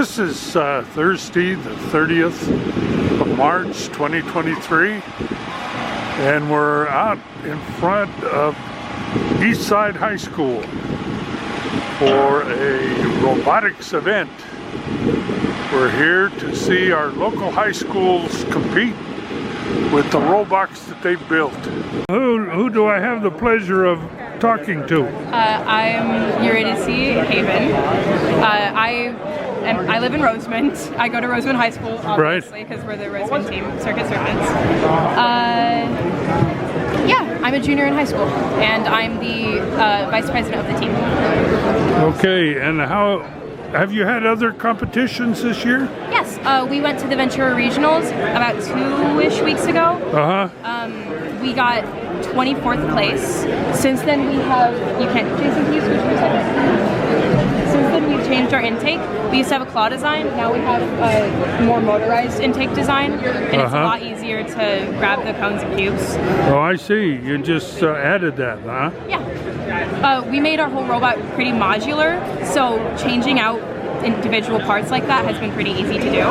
This is Thursday, the 30th of March, 2023, and we're out in front of Eastside High School for a robotics event. We're here to see our local high schools compete with the robots that they've built. Who do I have the pleasure of talking to? I'm Eurydice Haven. I live in Rosamond. I go to Rosamond High School, obviously, because we're the Rosamond team, Circuit Servants. Yeah, I'm a junior in high school, and I'm the vice president of the team. Okay, and how have you had other competitions this year? Yes, we went to the Ventura Regionals about 2-ish weeks ago. We got 24th place. Since then we have, Jason, can you switch for a second? Since then we've changed our intake. We used to have a claw design, now we have a more motorized intake design, and it's a lot easier to grab the cones and cubes. Oh, I see. You just added that, huh? Yeah. We made our whole robot pretty modular, so changing out individual parts like that has been pretty easy to do.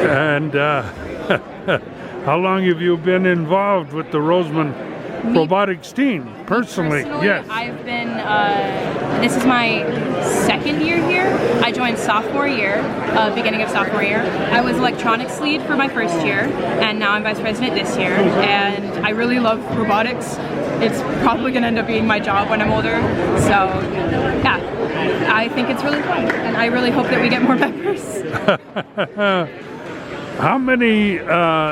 And how long have you been involved with the Rosamond Robotics team? Personally, yes. I've been, this is my second year here. I joined sophomore year, beginning of sophomore year. I was electronics lead for my first year, and now I'm vice president this year. And I really love robotics. It's probably going to end up being my job when I'm older. So, yeah, I think it's really fun, and I really hope that we get more members. How many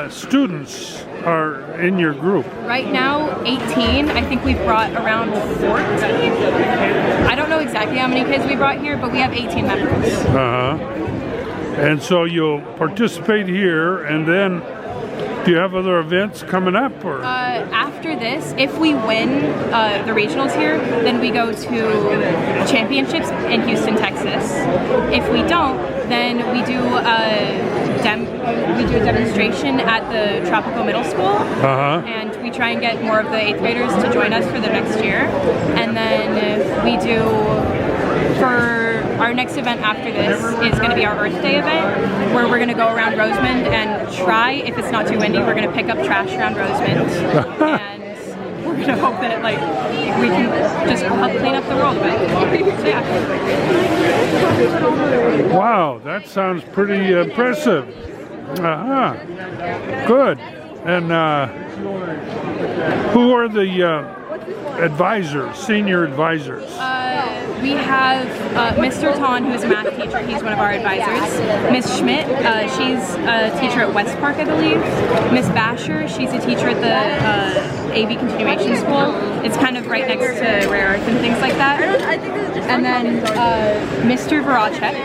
students are in your group? Right now, 18. I think we've brought around 14. I don't know exactly how many kids we brought here, but we have 18 members. And so you'll participate here, and then do you have other events coming up? Or after this, if we win the regionals here, then we go to championships in Houston, Texas. If we don't, then we do a demonstration at the Tropical Middle School, and we try and get more of the 8th graders to join us for the next year. And then we do, for our next event after this is going to be our Earth Day event, where we're going to go around Rosamond and try, if it's not too windy, we're going to pick up trash around Rosamond. And we're going to hope that we can just help clean up the world a bit. So, yeah. Wow, that sounds pretty impressive. Good. And who are the advisors, senior advisors? We have Mr. Ton, who's a math teacher. He's one of our advisors. Miss Schmidt, she's a teacher at West Park, I believe. Miss Basher, she's a teacher at the AV Continuation School. It's kind of right next to Rare Earth and things like that. And then Mr. Voracek,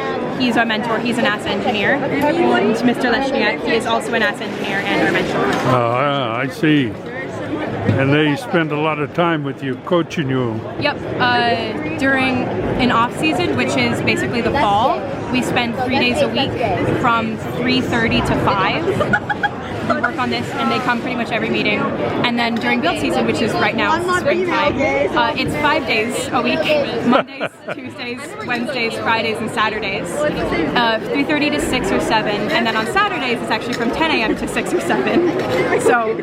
he's our mentor. He's a NASA engineer. And Mr. Leshniak, he is also a NASA engineer and our mentor. Oh, I see. And they spend a lot of time with you, coaching you. Yep. During an off season, which is basically the fall, we spend 3 days a week from 3:30 to 5. We work on this, and they come pretty much every meeting. And then during build season, which is right now, it's springtime, it's 5 days a week: Mondays, Tuesdays, Wednesdays, Fridays, and Saturdays. 3:30 to 6 or 7, and then on Saturdays it's actually from 10 a.m. to 6 or 7. So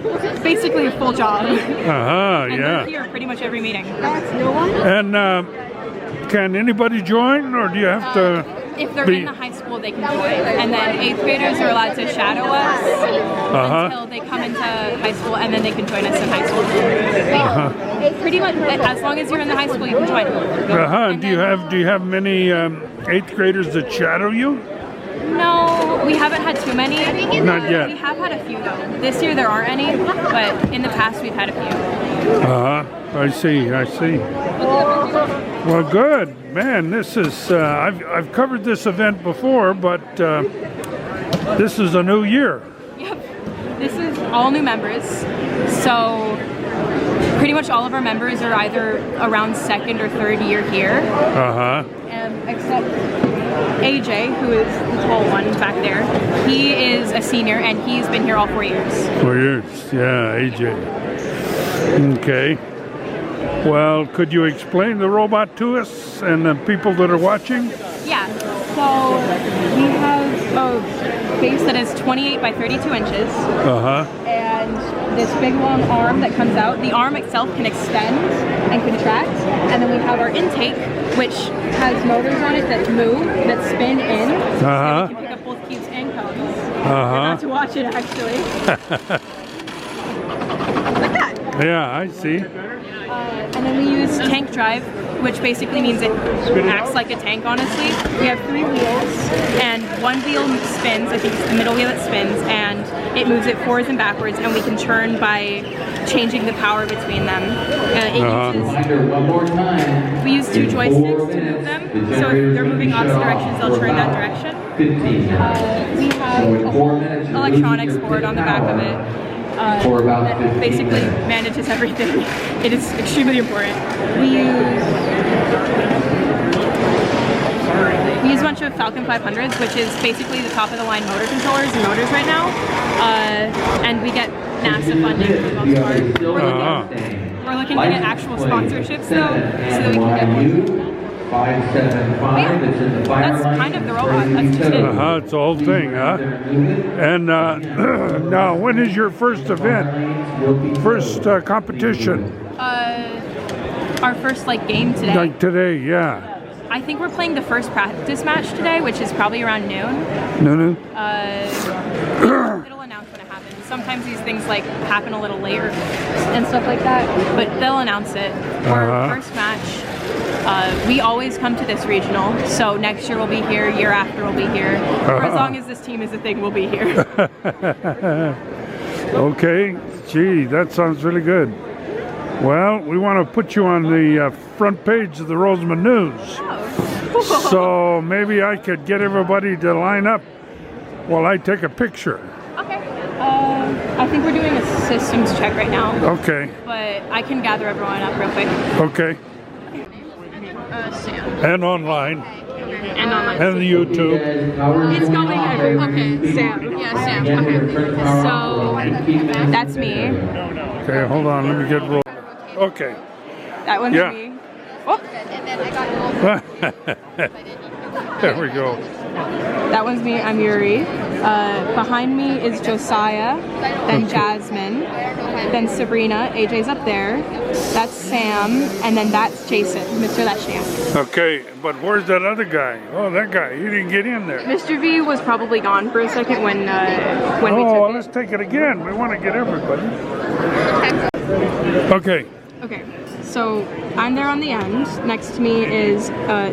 basically a full job. And we're here pretty much every meeting. And can anybody join, or do you have to? If they're in the high school, they can join. And then 8th graders are allowed to shadow us until they come into high school, and then they can join us in high school. Pretty much, as long as you're in the high school, you can join. Do you have many 8th graders that shadow you? No, we haven't had too many. Not yet. We have had a few though. This year there aren't any, but in the past we've had a few. I see. Well, good. Man, this is, I've covered this event before, but this is a new year. Yep. This is all new members. So pretty much all of our members are either around 2nd or 3rd year here. Except AJ, who is the tall one back there. He is a senior, and he's been here all 4 years. 4 years, yeah, AJ. Okay. Well, could you explain the robot to us and the people that are watching? Yeah, so we have a base that is 28 by 32 inches. And this big long arm that comes out. The arm itself can extend and contract. And then we have our intake, which has motors on it that move, that spin in. So we can pick up both cubes and cones. You're about to watch it, actually. Like that. Yeah, I see. And then we use tank drive, which basically means it acts like a tank, honestly. We have 3 wheels, and one wheel spins, I think it's the middle wheel that spins, and it moves it forwards and backwards, and we can turn by changing the power between them. We use 2 joysticks to move them, so if they're moving opposite directions, they'll turn that direction. We have a whole electronics board on the back of it. That basically manages everything. It is extremely important. We use a bunch of Falcon 500s, which is basically the top of the line motor controllers and motors right now. And we get massive funding for the most part. We're looking to get actual sponsorships though, so that we can get more. 575. It's in the fire That's line. kind of the robot. That's just it. It's the whole thing, huh? And now, when is your first event? First competition? Our first game today. Like today, yeah. I think we're playing the first practice match today, which is probably around noon. No. It'll announce when it happens. Sometimes these things happen a little later and stuff like that, but they'll announce it. Our first match. We always come to this regional, so next year we'll be here, year after we'll be here. For as long as this team is a thing, we'll be here. Okay, gee, that sounds really good. Well, we want to put you on the front page of the Rosamond News. Oh. So maybe I could get everybody to line up while I take a picture. Okay. I think we're doing a systems check right now. Okay. But I can gather everyone up real quick. Okay. Sam. And online. And online. And the YouTube. It's going everywhere. Okay, Sam. Yeah, Sam. Okay. So that's me. Okay, hold on. Let me get roll. Okay. That one's me. Oh. There we go. That one's me. I'm Yuri. Behind me is Josiah, then Jasmine, then Sabrina. AJ's up there. That's Sam, and then that's Jason, Mr. Leshniak. Okay, but where's that other guy? Oh, that guy. He didn't get in there. Mr. V was probably gone for a second when we took well, it. let's take it again. We want to get everybody. Okay. Okay, so I'm there on the end. Next to me is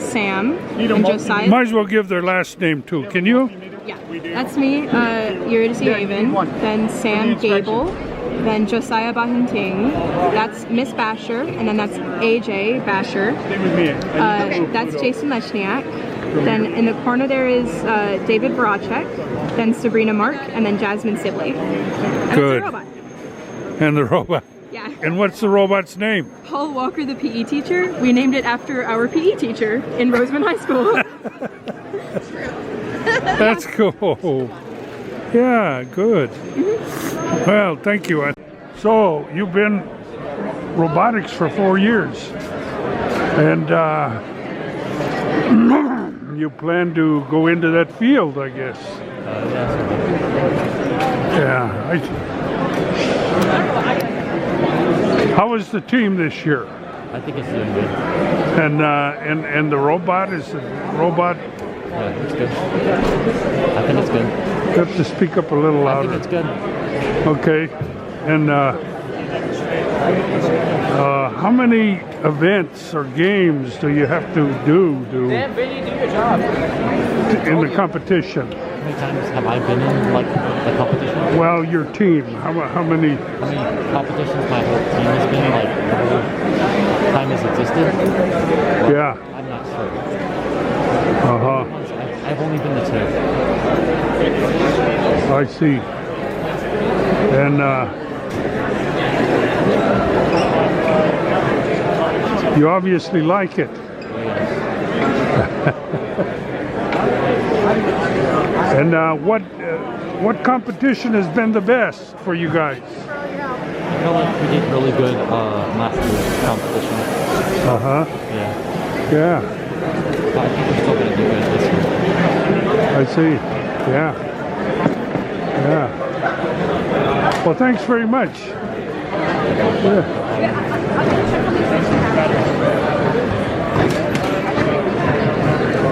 Sam and Josiah. Might as well give their last name too. Can you? Yeah, that's me, Eurydice Haven, then Sam Gable, then Josiah Bahinting, that's Miss Basher, and then that's AJ Basher, that's Jason Leshniak, then in the corner there is David Voracek, then Sabrina Mark, and then Jasmine Sibley. And Good. That's the robot. And the robot. Yeah. And what's the robot's name? Paul Walker, the PE teacher. We named it after our PE teacher in Rosamond High School. That's cool. Yeah, good. Well, thank you. So, you've been robotics for 4 years. And you plan to go into that field, I guess. Yeah. How is the team this year? I think it's doing good. And the robot, is the robot? Yeah, it's good. I think it's good. You have to speak up a little louder. I think it's good. Okay. And how many events or games do you have to do Damn, Vinny, do your job. in the competition? How many times have I been in the competition? Well, your team. How many? How many competitions my whole team has been the time has existed? Yeah. I'm not sure. I've only been to 2. I see. And you obviously like it. And what competition has been the best for you guys? feel like we did really good last year's competition. Uh-huh. Yeah. Yeah, But I think we're still going to do good this year. I see. Yeah. Yeah. Well, thanks very much.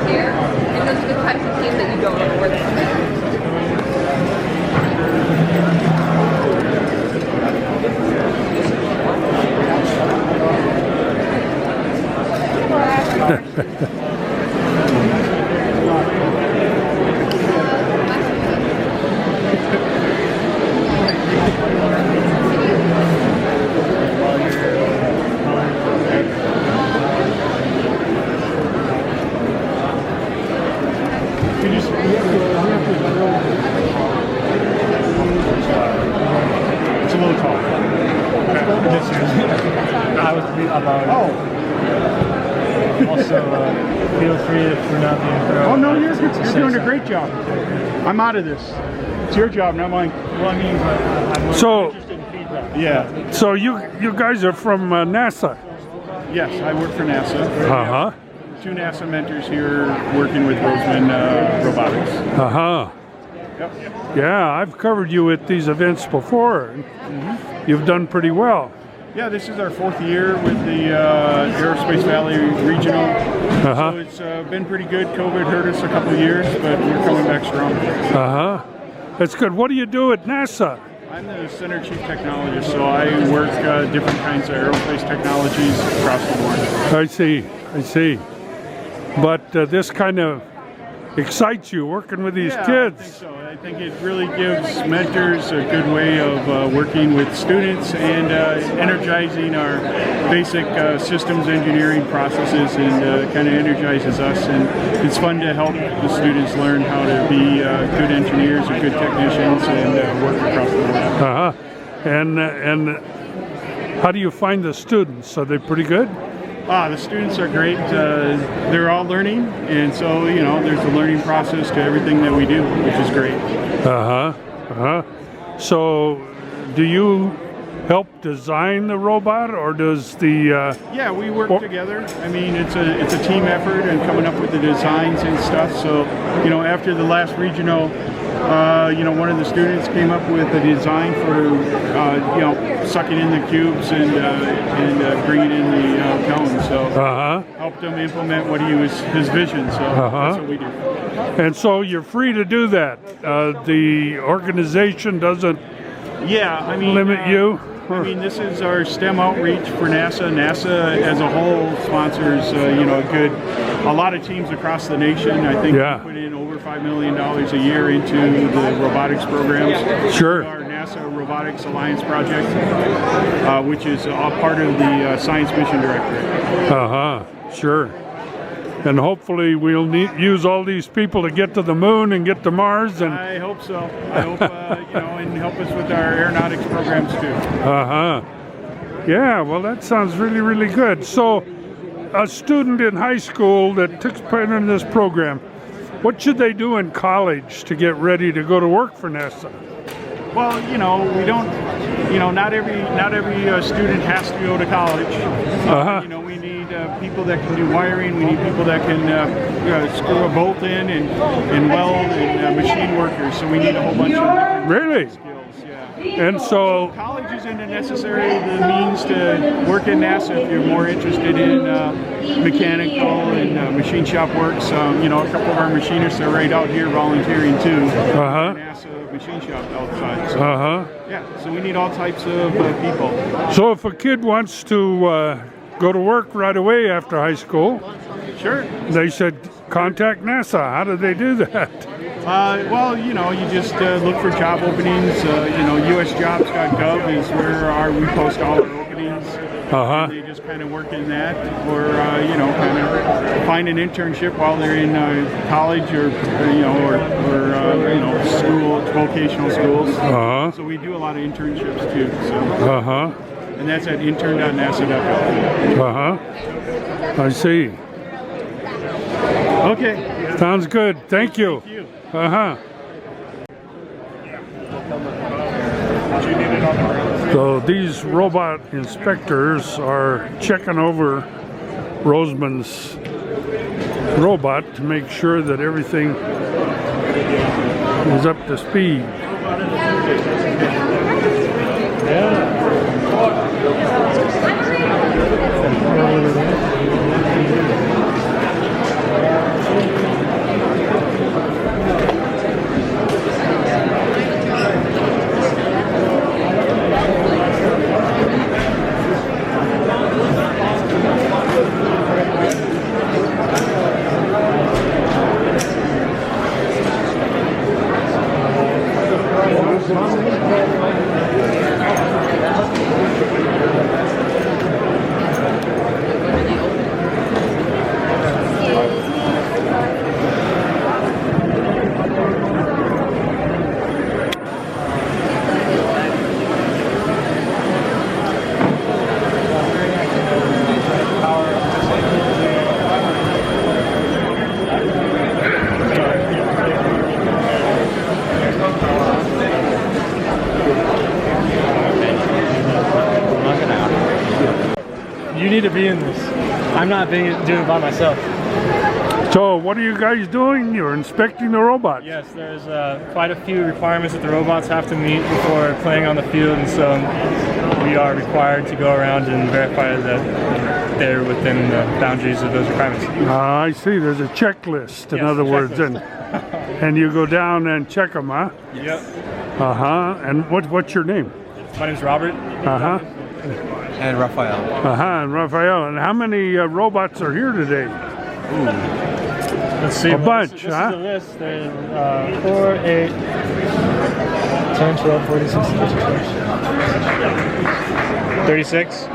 Yeah. And those are the types of teams that you don't want to work with. It's a little tall. I was about. Also, feel free for not being thrown. Oh no, you're doing a great job. I'm out of this. It's your job, not mine. Well, I mean, I'm more So- interested in feedback. Yeah. So you guys are from NASA? Yes, I work for NASA. Uh-huh. 2 NASA mentors here working with Rosamond Robotics. Uh-huh. Yep. Yeah, I've covered you at these events before. You've done pretty well. Yeah, this is our 4th year with the Aerospace Valley Regional. Uh-huh. So it's been pretty good. COVID hurt us a couple of years, but we're coming back strong. Uh-huh. That's good. What do you do at NASA? I'm the Center Chief Technologist, so I work different kinds of aerospace technologies across the board. I see. I see. But this kind of excites you, working with these Yeah, kids. I think so. I think it really gives mentors a good way of working with students and energizing our basic systems engineering processes, and kind of energizes us. And it's fun to help the students learn how to be good engineers or good technicians and work across the board. Uh-huh. And how do you find the students? Are they pretty good? The students are great. They're all learning, and so there's a learning process to everything that we do, which is great. Uh-huh. Uh-huh. So do you help design the robot, or does the Yeah, we work together. I mean, it's a team effort and coming up with the designs and stuff. So after the last regional, one of the students came up with a design for sucking in the cubes and bringing in the cones. So uh-huh. helped him implement what his vision. So that's what we do. And so you're free to do that. The organization doesn't Yeah, I mean, limit you? I mean, this is our STEM outreach for NASA. NASA as a whole sponsors, a lot of teams across the nation. I think Yeah. we put in over $5 million a year into the robotics programs. Sure. Our NASA Robotics Alliance project, which is a part of the Science Mission Directorate. Uh-huh. Sure. And hopefully we'll use all these people to get to the moon and get to Mars and I hope so. I hope, and help us with our aeronautics programs too. uh-huh. Yeah, well that sounds really, really good. So a student in high school that took part in this program, what should they do in college to get ready to go to work for NASA? Well, we don't, not every student has to go to college. Uh-huh. We need people that can do wiring. We need people that can screw a bolt in and weld and machine workers. So we need a whole bunch of different Really? skills. Yeah. And so, College isn't necessarily the means to work in NASA if you're more interested in mechanical and machine shop work. So, a couple of our machinists are right out here volunteering too. Uh-huh. NASA machine shop outside. So, uh-huh. yeah, so we need all types of people. So if a kid wants to go to work right away after high school, Sure. they should contact NASA. How do they do that? Well, you just look for job openings. USjobs.gov is where we post all our openings. Uh-huh. They just kind of work in that, or kind of find an internship while they're in college or school, vocational schools. Uh-huh. So we do a lot of internships too. So, Uh-huh. and that's at intern.nasa.gov. Uh-huh. I see. Okay. Sounds good. Thank you. Thank you. Uh-huh. Do you need it on the road? So these robot inspectors are checking over Rosamond's robot to make sure that everything is up to speed. You need to be in this. I'm not doing it by myself. So what are you guys doing? You're inspecting the robot. Yes, there's quite a few requirements that the robots have to meet before playing on the field, and so we are required to go around and verify that they're within the boundaries of those requirements. I see. There's a checklist, in Yes, other words, checklist. and you go down and check them, huh? Yep. And what's your name? My name's Robert. And Raphael. And Raphael. And how many robots are here today? Let's see. A bunch, this huh? is the list. There's 4, 8, 10, 12, 46, 36.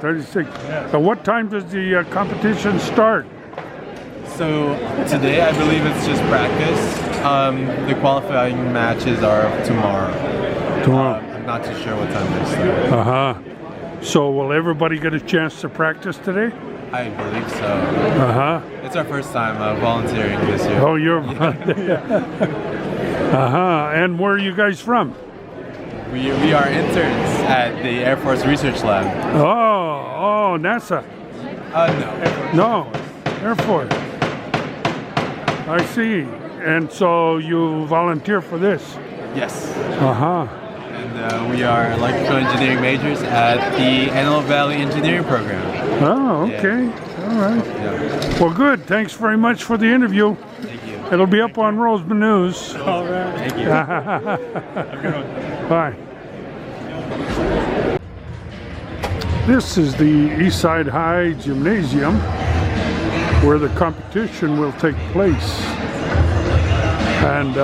36. So what time does the competition start? So today I believe it's just practice. The qualifying matches are tomorrow. Tomorrow. I'm not too sure what time they start. So will everybody get a chance to practice today? I believe so. It's our first time volunteering this year. Oh, you're... And where are you guys from? We are interns at the Air Force Research Lab. Oh, NASA. No. No, Air Force. I see. And so you volunteer for this? Yes. And We are electrical engineering majors at the Antelope Valley Engineering Program. Oh, okay. All right. Yeah. Well, good. Thanks very much for the interview. Thank you. It'll be up on Rosamond News. All right. Thank you. Have a good one. Bye. This is the Eastside High Gymnasium where the competition will take place. And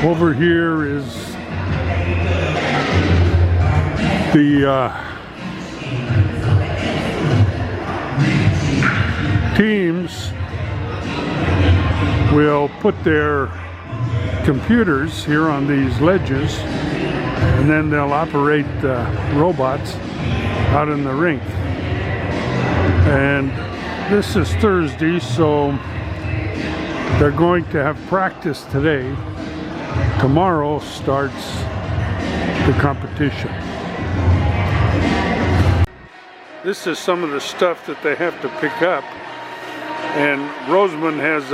over here is the teams will put their computers here on these ledges, and then they'll operate the robots out in the rink. And this is Thursday, so they're going to have practice today. Tomorrow starts the competition. This is some of the stuff that they have to pick up, and Rosamond has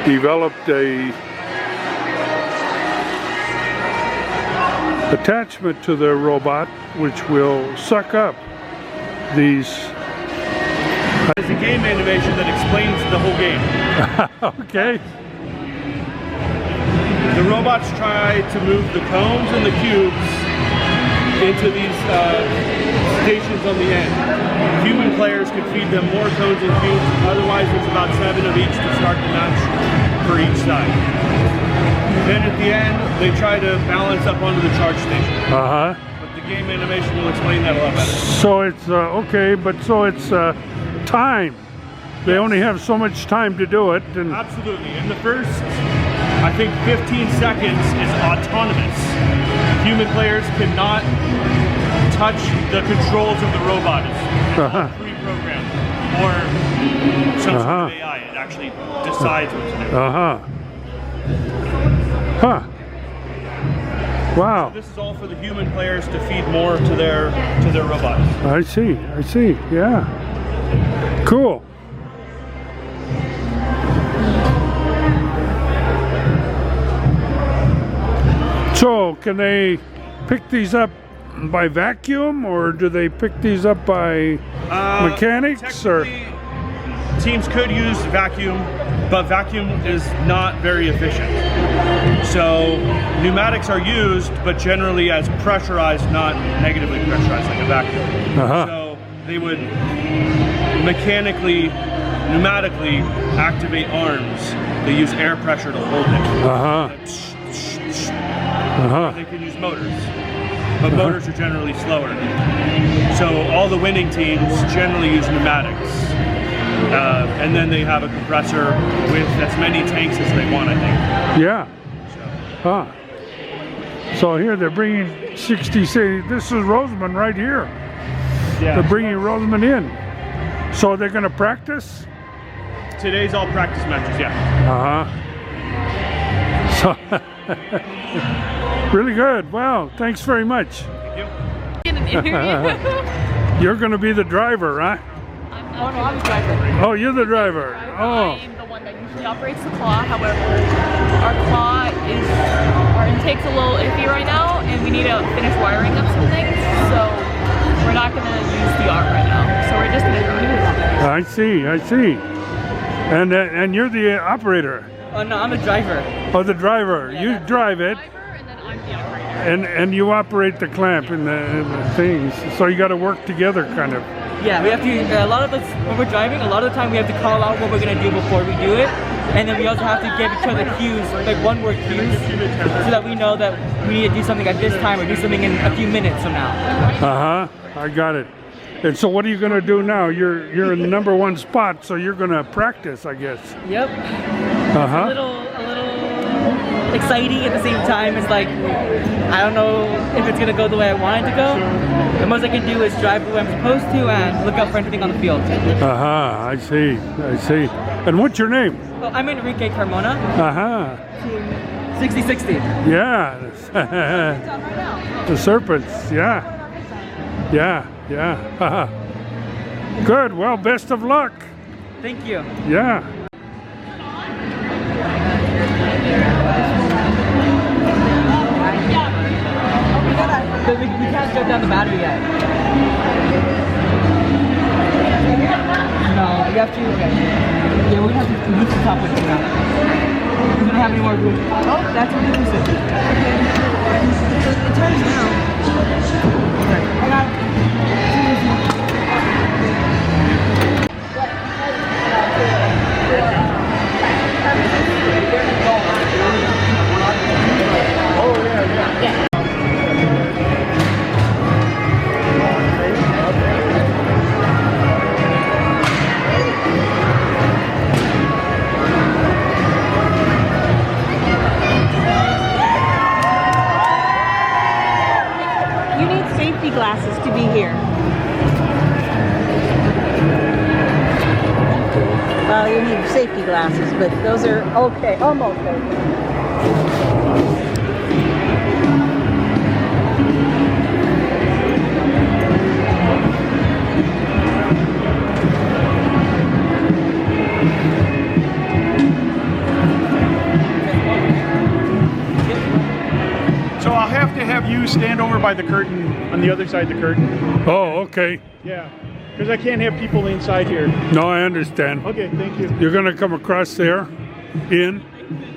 developed a attachment to the robot which will suck up these. It's a game innovation that explains the whole game. Okay. The robots try to move the cones and the cubes into these stations on the end. Human players can feed them more cones and cubes, otherwise it's about 7 of each to start the match for each side. Then at the end, they try to balance up onto the charge station. But the game animation will explain that a lot better. So it's okay, but so it's time. They only have so much time to do it. And Absolutely. In the first, I think 15 seconds is autonomous. Human players cannot touch the controls of the robot. It's all pre-programmed. Or some sort of AI. It actually decides what to do. Wow. This is all for the human players to feed more to their robots. I see. Yeah. Cool. So, can they pick these up by vacuum, or do they pick these up by mechanics? Or teams could use vacuum, but vacuum is not very efficient. So pneumatics are used, but generally as pressurized, not negatively pressurized like a vacuum. So they would pneumatically activate arms. They use air pressure to hold it. They can use motors, but motors are generally slower. So all the winning teams generally use pneumatics. And then they have a compressor with as many tanks as they want, I think. Yeah. So here they're bringing 60, say, this is Rosamond right here. Yeah. They're bringing Rosamond in. So they're going to practice? Today's all practice matches, yeah. So, really good. Wow, thanks very much. Thank you. You're going to be the driver, huh? Oh, no, I'm the driver. Oh, you're the driver. Oh. I'm the one that usually operates the claw. However, our intake's a little iffy right now, and we need to finish wiring up some things. So we're not going to use the arm right now. So we're just going to drive. I see. And you're the operator. Oh no, I'm a driver. Oh, the driver. Yeah, you drive it. And then I'm the operator. And you operate the clamp and the things. So you got to work together, kind of. Yeah, we have to. A lot of us, when we're driving, a lot of the time we have to call out what we're gonna do before we do it, and then we also have to give each other cues, like one-word cues, so that we know that we need to do something at this time or do something in a few minutes from now. I got it. And so what are you going to do now? You're in the #1 spot, so you're going to practice, I guess. Yep. A little exciting at the same time. It's like, I don't know if it's gonna go the way I want it to go. The most I can do is drive the way I'm supposed to and look out for anything on the field. I see. And what's your name? Oh, I'm Enrique Carmona. 6060. Yeah. The Serpents, yeah. Good, well, best of luck. Thank you. Yeah. But we can't shut down the battery yet. No, you have to. Okay. Yeah, we have to move the top with you now. We don't have any more room. Oh, that's what it is. It turns down. Okay. I got it. Glasses to be here. Well, you need safety glasses, but those are okay, almost okay. So I'll have to have you stand over by the curtain, on the other side of the curtain. Oh, okay. Yeah, because I can't have people inside here. No, I understand. Okay, thank you. You're going to come across there? In?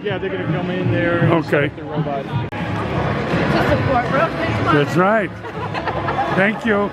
Yeah, they're going to come in there and okay. set up the robot. That's right. Thank you.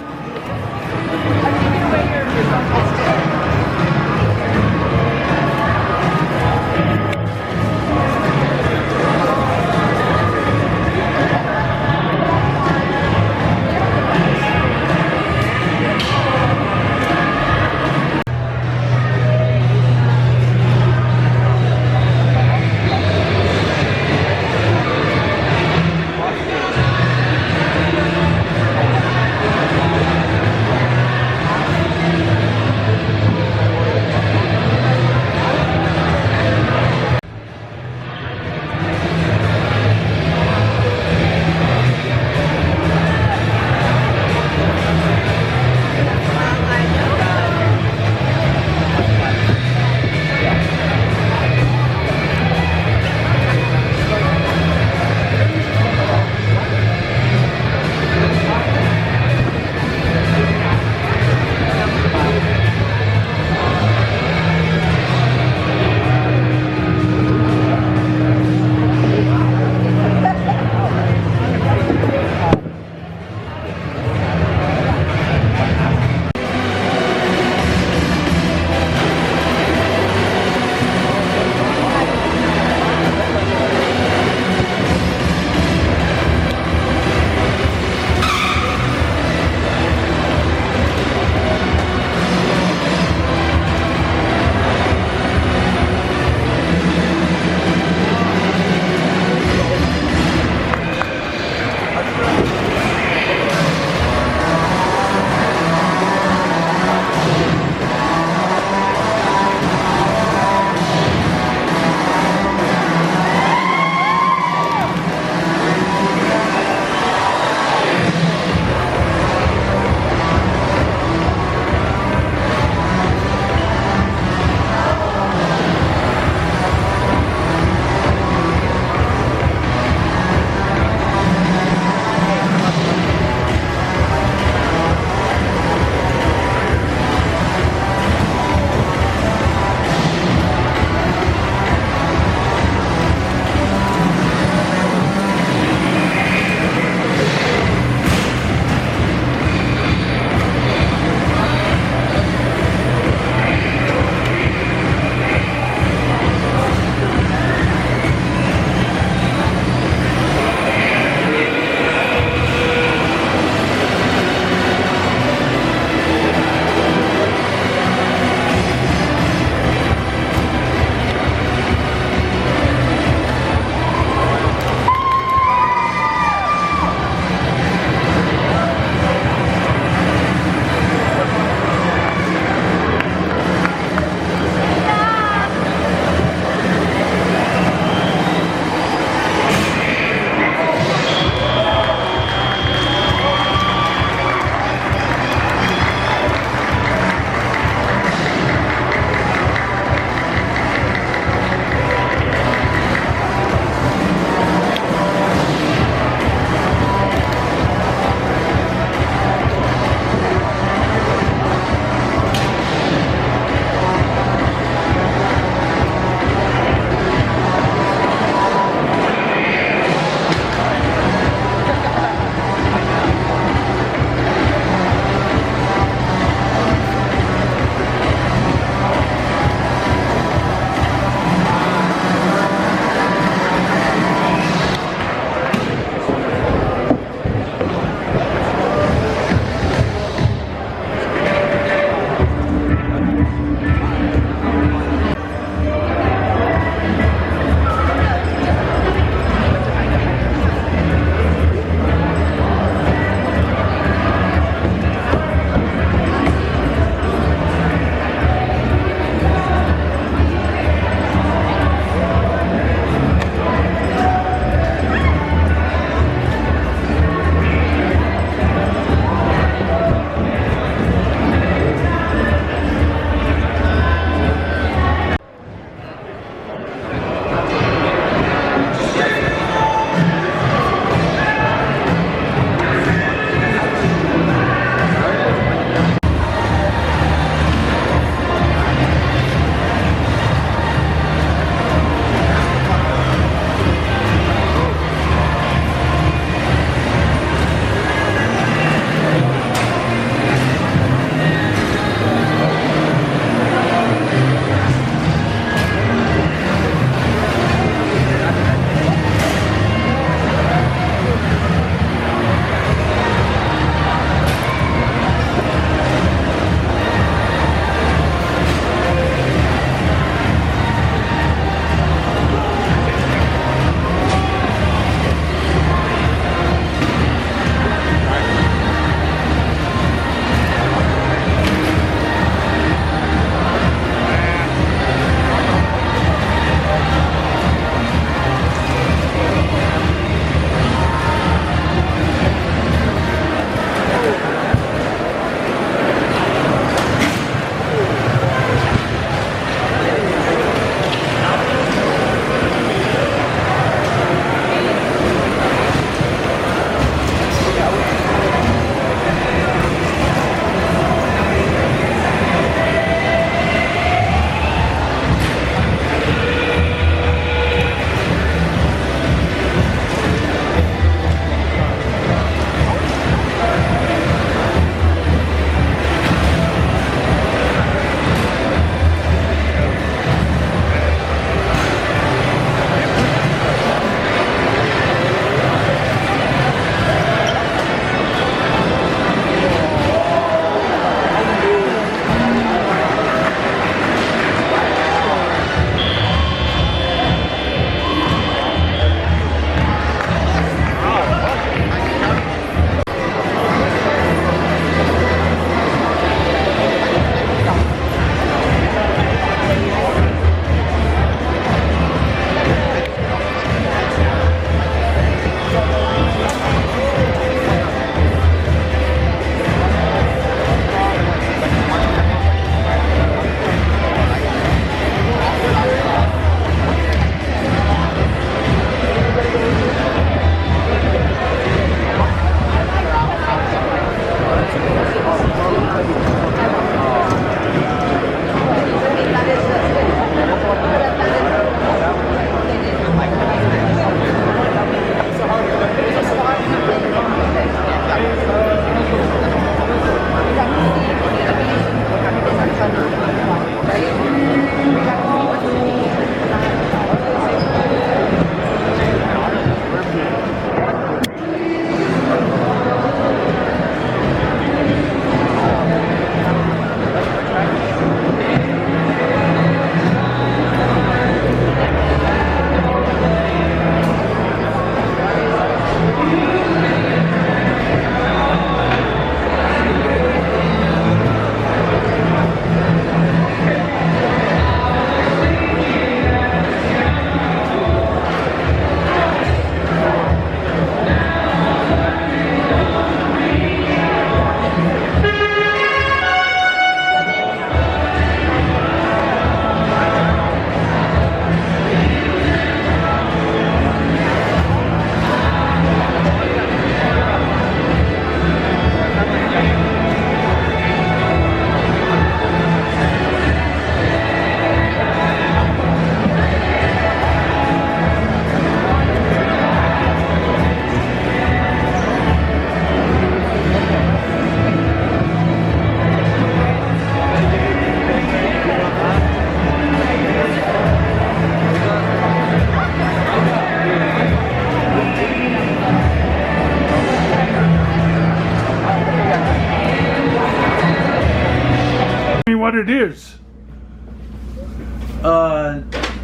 what it is.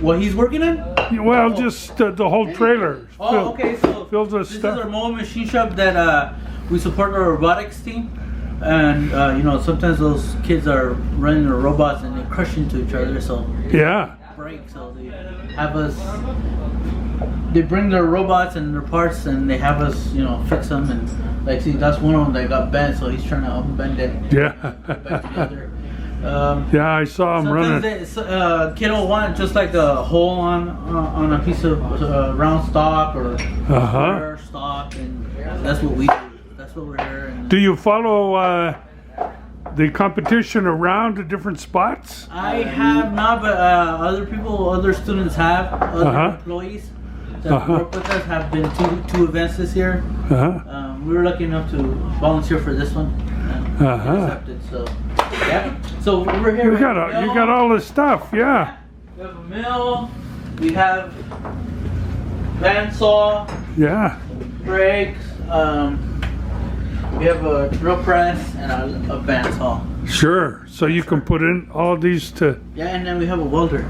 What he's working on? Well, just the whole trailer. Oh, okay. So filled with this stuff. is our mobile machine shop that we support our robotics team, and you know, sometimes those kids are running their robots and they crash into each other, so Yeah. break. So they have us. They bring their robots and their parts, and they have us, you know, fix them. And like, see, that's one of them that got bent, so he's trying to unbend it. Yeah. Put it back together. Yeah, I saw him running. Kid will want just like a hole on a piece of round stock or square stock, and that's what we do. That's what we're here. And Do you follow the competition around to different spots? I have not, but other students have, other employees that work with us have been to two events this year. We were lucky enough to volunteer for this one. Accepted, so yeah. So we're here. You got all this stuff, yeah. We have a mill. We have bandsaw. Yeah. Brakes. We have a drill press and a bandsaw. Sure. So you can put in all these to. Yeah, and then we have a welder.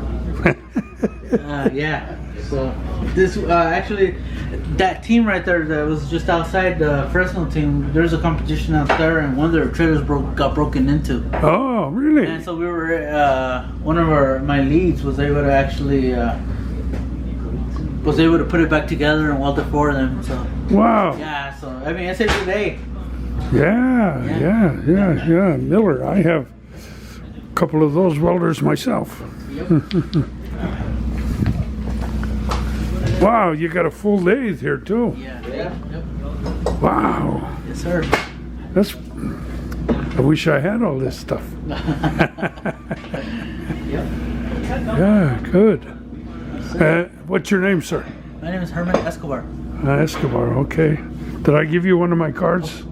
Yeah. So this actually, that team right there that was just outside the Fresno team. There's a competition out there, and one of their trailers got broken into. Oh, really? And so we were one of my leads was able to actually put it back together and weld it for them. So wow. yeah. So I mean, it's a good day. Yeah. Miller, I have a couple of those welders myself. Wow, you got a full lathe here too. Yeah. Yep. Wow. Yes, sir. I wish I had all this stuff. Yeah, good. What's your name, sir? My name is Herman Escobar. Escobar, okay. Did I give you one of my cards?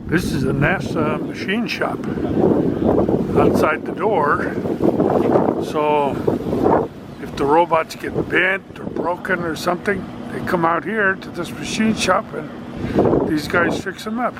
This is a NASA machine shop outside the door. So if the robots get bent or broken or something, they come out here to this machine shop and these guys fix them up.